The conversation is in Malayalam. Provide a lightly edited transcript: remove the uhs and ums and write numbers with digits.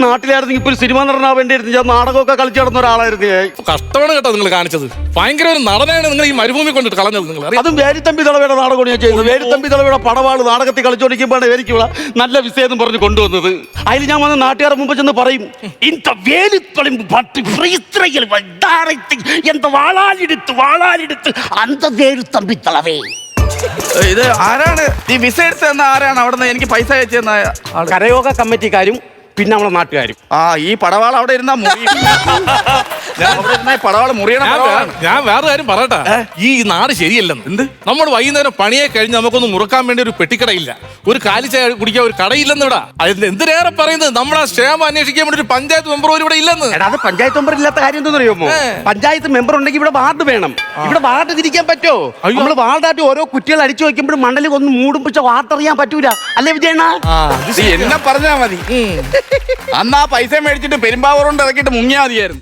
നാട്ടിലായിരുന്നെങ്കിൽ ഇപ്പൊ ഒരു സിനിമ നടനാ വേണ്ടിയിരുന്നു. ഞാൻ നാടകമൊക്കെ കളിച്ചു നടന്ന ഒരാളായിരുന്നു. കഷ്ടമാണ് കേട്ടോ നിങ്ങൾ കാണിച്ചത്. ഭയങ്കര ഒരു നടനാണ് നിങ്ങൾ ഈ മരുഭൂമി കൊണ്ടിട്ട് കളഞ്ഞത്. നിങ്ങൾ അറിയാം. അതും വേലിത്തമ്പി തളവയുടെ നാടകമാണ് ഞാൻ ചെയ്യുന്നത്. വേലിത്തമ്പി തളവയുടെ പടവാള് നാടകത്തിൽ കളിച്ചോണ്ടിരിക്കുമ്പോഴാണ് എനിക്ക് ഇവിടെ നല്ല വിഷയം പറഞ്ഞ് കൊണ്ടുവന്നത്. അതിൽ ഞാൻ വന്ന് നാട്ടുകാരെ മുമ്പ് ചെന്ന് പറയും, இந்த வேலித்தொழிம்பு பட்டு ஃப்ரீஸ்திரையில் எந்த വാളാലെടുത്ത് அந்த വേലിത്തമ്പി തളവേ. ഇത് ആരാണ് ഈ വിസ എടുത്ത് തന്ന ആരാണ്? അവിടെ നിന്ന് എനിക്ക് പൈസ അയച്ചു തന്ന ആള്? കരയോഗ കമ്മിറ്റിക്കാരും പിന്നെ നമ്മളെ നാട്ടുകാരും. ആ ഈ പടവാൾ അവിടെ ഇരുന്നാ പടവാള് മുറിയണം. ഞാൻ വേറെ കാര്യം പറയട്ടെ, ഈ നാട് ശരിയല്ലെന്ന്. എന്ത് നമ്മൾ വൈകുന്നേരം പണിയെ കഴിഞ്ഞ് നമുക്കൊന്ന് മുറുക്കാൻ വേണ്ടി ഒരു പെട്ടിക്കടയില്ല, ഒരു കാലിച്ചായ കുടിക്കാൻ ഒരു കടയില്ലെന്ന് ഇവിടെ. എന്തിനേറെ പറയുന്നത്, നമ്മളെ ക്ഷേമം അന്വേഷിക്കാൻ വേണ്ടി ഒരു പഞ്ചായത്ത് മെമ്പർ പോലും ഇവിടെ ഇല്ലെന്ന്. എടാ, അത് പഞ്ചായത്ത് മെമ്പർ ഇല്ലാത്ത കാര്യം എന്താണെന്ന് അറിയുമോ? പഞ്ചായത്ത് മെമ്പർ ഉണ്ടെങ്കിൽ ഇവിടെ വാർഡ് വേണം. ഇവിടെ വാർഡ് തിരിക്കാൻ പറ്റുമോ? നമ്മൾ വാർഡായിട്ട് ഓരോ കുറ്റികൾ അടിച്ചു വെക്കുമ്പോഴും മണ്ണിൽ ഒന്ന് മൂടുമ്പിച്ച വാർഡ് അറിയാൻ പറ്റൂല. അല്ലേ വിജയണ്ണ? എന്നെ പറഞ്ഞാ മതി. അന്ന് ആ പൈസ മേടിച്ചിട്ട് പെരുമ്പാവൂർ കൊണ്ട് ഇറക്കിയിട്ട് മുങ്ങിയാ മതിയായിരുന്നു.